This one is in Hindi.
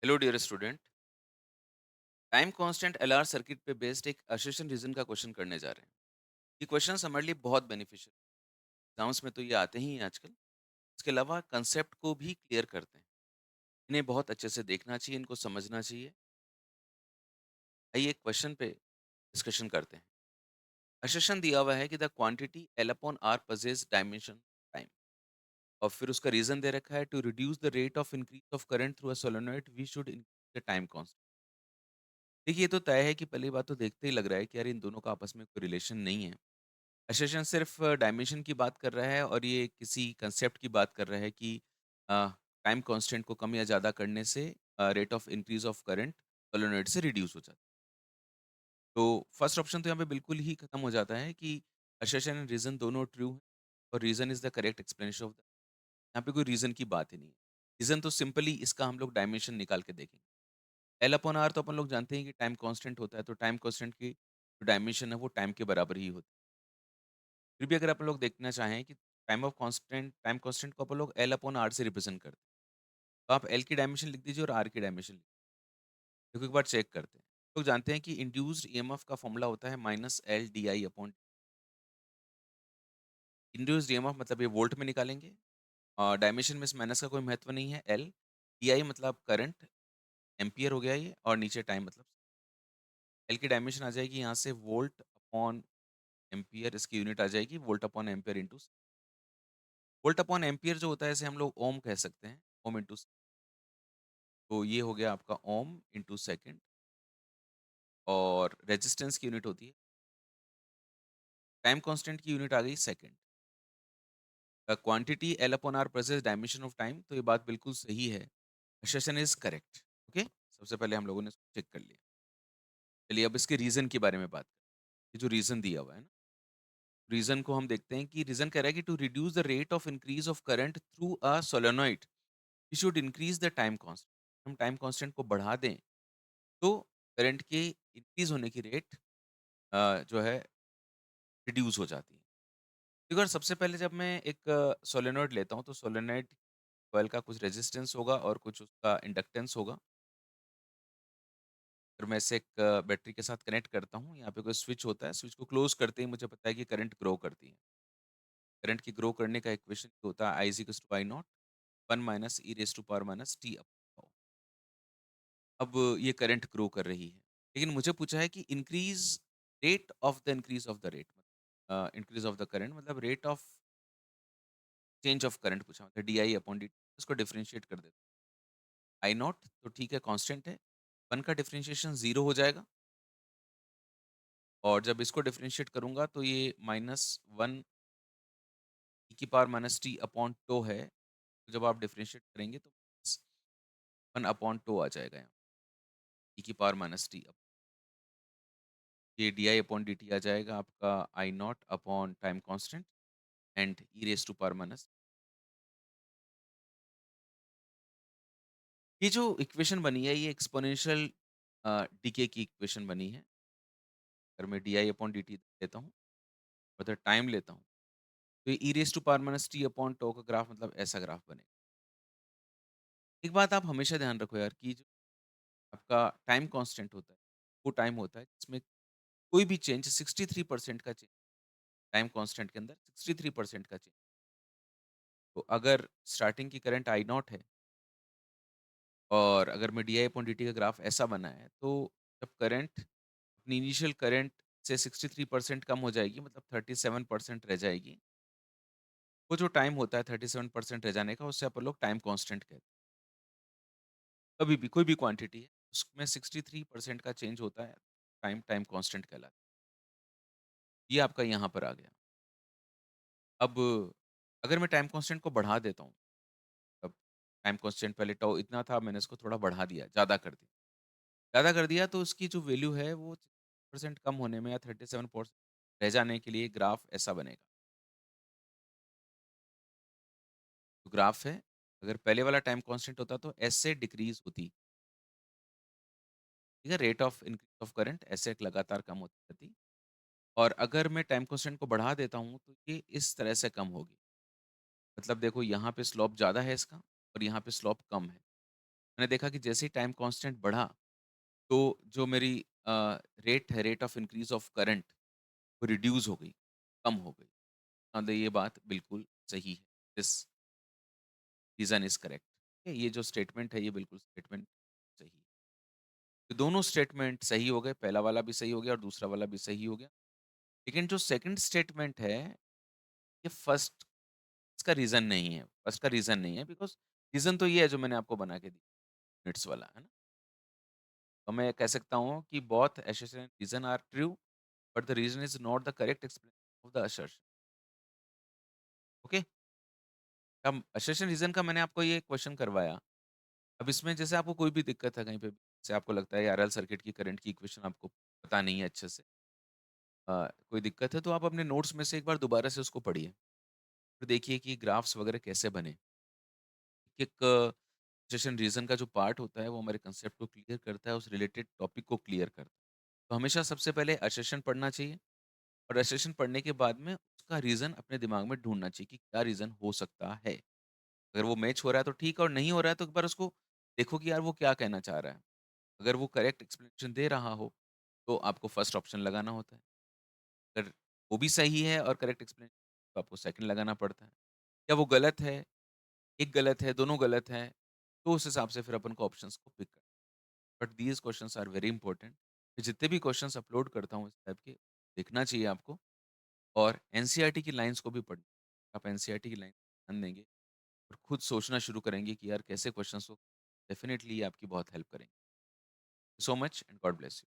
Hello dear student. Time constant LR circuit पे बेस्ड एक असर्शन रीजन का क्वेश्चन करने जा रहे हैं। ये क्वेश्चन हमारे लिए बहुत बेनिफिशियल एग्जाम्स में तो ये आते ही हैं आजकल। इसके अलावा कंसेप्ट को भी क्लियर करते हैं। इन्हें बहुत अच्छे से देखना चाहिए, इनको समझना चाहिए। आइए क्वेश्चन पे डिस्कशन करते हैं। असर्शन दिया हुआ है कि the quantity L upon R possess dimension time, और फिर उसका रीजन दे रखा है to reduce the rate of increase of current through a solenoid we should increase the time constant. देखिए, ये तो तय है कि पहली बात तो देखते ही लग रहा है कि यार इन दोनों का आपस में कोई रिलेशन नहीं है। एसेशन सिर्फ डायमेंशन की बात कर रहा है और ये किसी कंसेप्ट की बात कर रहा है कि टाइम कांस्टेंट को कम या ज़्यादा करने से rate of increase of current solenoid से रिड्यूस हो जाता है। तो फर्स्ट ऑप्शन तो यहाँ पे बिल्कुल ही खत्म हो जाता है कि एसेशन एंड रीजन दोनों ट्रू है, और reason is the correct explanation of the. यहाँ पे कोई रीजन की बात ही नहीं है। रीजन तो सिंपली इसका हम लोग डायमेंशन निकाल के देखेंगे। एल अपॉन आर तो अपन लोग जानते हैं कि टाइम कांस्टेंट होता है, तो टाइम कांस्टेंट की जो डायमेंशन है वो टाइम के बराबर ही होती है। फिर भी अगर आप लोग देखना चाहें कि टाइम कांस्टेंट को अपन लोग एल अपॉन आर से रिप्रेजेंट करते हैं, तो आप एल की डायमेंशन लिख दीजिए और आर की डायमेंशन लिख। देखो एक बार चेक करते हैं। लोग जानते हैं कि इंड्यूस्ड ईएमएफ का फॉर्मूला होता है minus L D I upon. Induced EMF मतलब ये वोल्ट में निकालेंगे, और डायमेंशन में इस माइनस का कोई महत्व नहीं है। एल डी आई मतलब करंट, एम्पियर हो गया ये, और नीचे टाइम मतलब एल की डायमेंशन आ जाएगी यहाँ से वोल्ट अपॉन एम्पियर, इसकी यूनिट आ जाएगी volt upon ampere into. Volt upon ampere जो होता है इसे हम लोग ओम कह सकते हैं, ओम इंटू। तो ये हो गया आपका ओम इंटू सेकेंड, और रेजिस्टेंस की यूनिट होती है, टाइम कांस्टेंट की यूनिट आ गई second. Quantity L upon R possess dimension of time, तो ये बात बिल्कुल सही है। Assertion is correct. ओके, सबसे पहले हम लोगों ने चेक कर लिया। चलिए अब इसके रीजन के बारे में बात करें। ये जो रीजन दिया हुआ है ना, रीजन को हम देखते हैं कि रीजन कह रहा है कि to reduce the rate of increase of current through a solenoid we should increase the time constant. हम टाइम कांस्टेंट को बढ़ा दें तो करंट के इंक्रीज होने की रेट जो है रिड्यूस हो जाती है। देखो यार, सबसे पहले जब मैं एक सोलेनोइड लेता हूँ तो सोलेनोइड कॉइल का कुछ रेजिस्टेंस होगा और कुछ उसका इंडक्टेंस होगा। फिर मैं इसे एक बैटरी के साथ कनेक्ट करता हूँ। यहाँ पे कोई स्विच होता है, स्विच को क्लोज करते ही मुझे पता है कि करंट ग्रो करती है। करंट की ग्रो करने का इक्वेशन होता है I is equals to I nought 1 minus e raise to power minus T upon. अब ये करंट ग्रो कर रही है, लेकिन मुझे पूछा है कि increase rate of the increase of the rate, increase of the current मतलब rate of change of current पूछा, मतलब डी आई अपॉन डी। इसको डिफरेंशिएट कर देते आई नॉट, तो ठीक है कांस्टेंट है। 1 का डिफरेंशिएशन 0 हो जाएगा, और जब इसको डिफरेंशिएट करूंगा तो ये माइनस वन ई की power minus T upon tau है। तो जब आप डिफरेंशिएट करेंगे तो 1 अपॉन टो आ जाएगा यहाँ, ई की पावर माइनस टी। ये d I upon d t आ जाएगा आपका I nought upon time constant and e raise to power minus. ये जो इक्वेशन बनी है ये एक्सपोनेंशियल डीके की इक्वेशन बनी है। अगर मैं d I upon d t लेता हूँ, मतलब टाइम लेता हूँ, तो ये e raise to power minus T upon tau का ग्राफ मतलब ऐसा ग्राफ बनेगा। एक बात आप हमेशा ध्यान रखो यार कि जो आपका टाइम कांस्टेंट होता है, वो टाइम होता है जिसमें कोई भी चेंज 63% का चेंज, टाइम कांस्टेंट के अंदर 63% का चेंज। तो अगर स्टार्टिंग की करंट आई नॉट है, और अगर मैं d I upon d T का ग्राफ ऐसा बना है, तो जब करंट अपनी इनिशियल करंट से 63% कम हो जाएगी, मतलब 37% रह जाएगी, वो जो टाइम होता है 37% रह जाने का, उससे अपन लोग टाइम कांस्टेंट कहते हैं। कभी भी कोई भी क्वांटिटी है उसमें 63% का चेंज होता है, टाइम टाइम कांस्टेंट कहलाता है। ये आपका यहाँ पर आ गया। अब अगर मैं टाइम कांस्टेंट को बढ़ा देता हूँ, अब टाइम कांस्टेंट पहले टाउ इतना था, मैंने इसको थोड़ा बढ़ा दिया, ज़्यादा कर दिया। ज़्यादा कर दिया तो उसकी जो वैल्यू है वो परसेंट कम होने में या 37% रह जाने के लिए ग्राफ ऐसा बनेगा। तो ग्राफ है, अगर पहले वाला टाइम कांस्टेंट होता तो एस से डिक्रीज होती, ठीक है, rate of increase of current ऐसे लगातार कम होती रहती। और अगर मैं टाइम कांस्टेंट को बढ़ा देता हूँ तो ये इस तरह से कम होगी। मतलब देखो यहाँ पे स्लोप ज़्यादा है इसका, और यहाँ पे स्लोप कम है। मैंने देखा कि जैसे ही टाइम कांस्टेंट बढ़ा, तो जो मेरी रेट है, rate of increase of current, वो रिड्यूस हो गई, कम हो गई। हाँ, तो ये बात बिल्कुल सही है। This reason is correct. ये जो स्टेटमेंट है, ये बिल्कुल स्टेटमेंट सही है। तो दोनों स्टेटमेंट सही हो गए, पहला वाला भी सही हो गया और दूसरा वाला भी सही हो गया। लेकिन जो सेकंड स्टेटमेंट है, ये फर्स्ट इसका रीज़न नहीं है, फर्स्ट का रीज़न नहीं है बिकॉज़ रीज़न तो ये है जो मैंने आपको बना के दी, मिनट्स वाला, है ना? तो मैं कह सकता हूँ कि both assertion reason are true, but the reason is not the correct explanation of the assertion, okay? अब असर्शन रीज़न का मैंने आपको ये क्वेश्चन करवाया। अब इसमें जैसे आपको कोई भी दिक्कत है कहीं पे भी, जैसे आपको लगता है आरएल सर्किट की करंट की इक्वेशन आपको पता नहीं है अच्छे से, कोई दिक्कत है तो आप अपने नोट्स में से एक बार दोबारा से उसको पढ़िए। फिर देखिए कि ग्राफ्स वगैरह कैसे बने। एक सेशन रीज़न का जो पार्ट होता है वो हमारे कंसेप्ट को क्लियर करता है, उस रिलेटेड टॉपिक को क्लियर करता है। तो हमेशा सबसे पहले असेशन पढ़ना चाहिए और असेशन पढ़ने के बाद में उसका रीज़न अपने दिमाग में ढूँढना चाहिए कि क्या रीज़न हो सकता है। अगर वो मैच हो रहा है तो ठीक है और नहीं हो रहा है तो एक बार उसको देखो कि यार वो क्या कहना चाह रहा है। अगर वो करेक्ट एक्सप्लेनेशन दे रहा हो, तो आपको फर्स्ट ऑप्शन लगाना होता है। अगर वो भी सही है और करेक्ट एक्सप्लेनेशन तो आपको सेकंड लगाना पड़ता है। या वो गलत है, एक गलत है, दोनों गलत हैं, तो उस हिसाब से फिर अपन को ऑप्शंस को पिक करना है। But these questions are very important. मैं जितने भी क्वेश्चन्स अपलोड करता हूँ इस टाइप के, देखना चाहिए आपको और एनसीईआरटी की लाइन्स को भी पढ़ना। आप एनसीईआरटी की लाइन ध्यान देंगे और खुद सोचना शुरू करेंगे कि यार कैसे क्वेश्चन्स हो, डेफ़िनिटली ये आपकी बहुत हेल्प करेंगे। So much and God bless you.